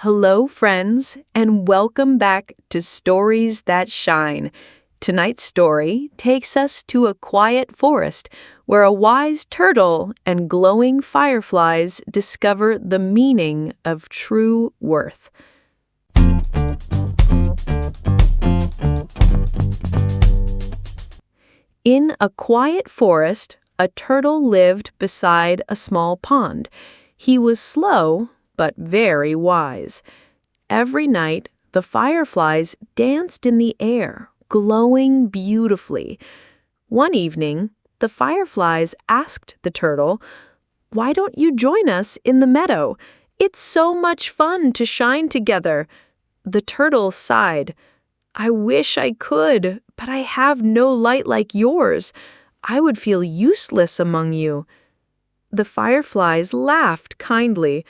Hello, friends, and welcome back to Stories That Shine. Tonight's story takes us to a quiet forest where a wise turtle and glowing fireflies discover the meaning of true worth. In a quiet forest, a turtle lived beside a small pond. He was slow, but very wise. Every night, the fireflies danced in the air, glowing beautifully. One evening, the fireflies asked the turtle, "Why don't you join us in the meadow? It's so much fun to shine together." The turtle sighed. "I wish I could, but I have no light like yours. I would feel useless among you." The fireflies laughed kindly.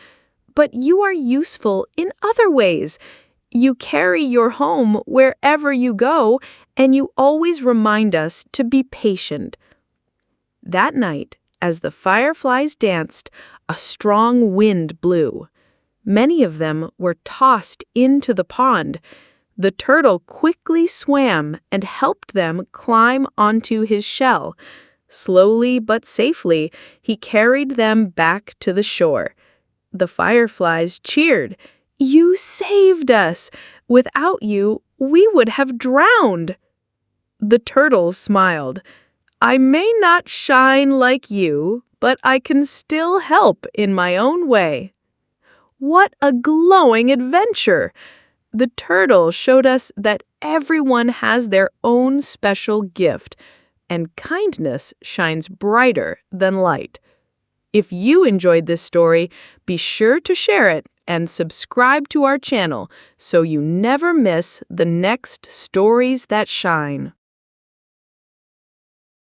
"But you are useful in other ways. You carry your home wherever you go, and you always remind us to be patient." That night, as the fireflies danced, a strong wind blew. Many of them were tossed into the pond. The turtle quickly swam and helped them climb onto his shell. Slowly but safely, he carried them back to the shore. The fireflies cheered. "You saved us! Without you, we would have drowned." The turtle smiled. "I may not shine like you, but I can still help in my own way." What a glowing adventure! The turtle showed us that everyone has their own special gift, and kindness shines brighter than light. If you enjoyed this story, be sure to share it and subscribe to our channel so you never miss the next Stories That Shine.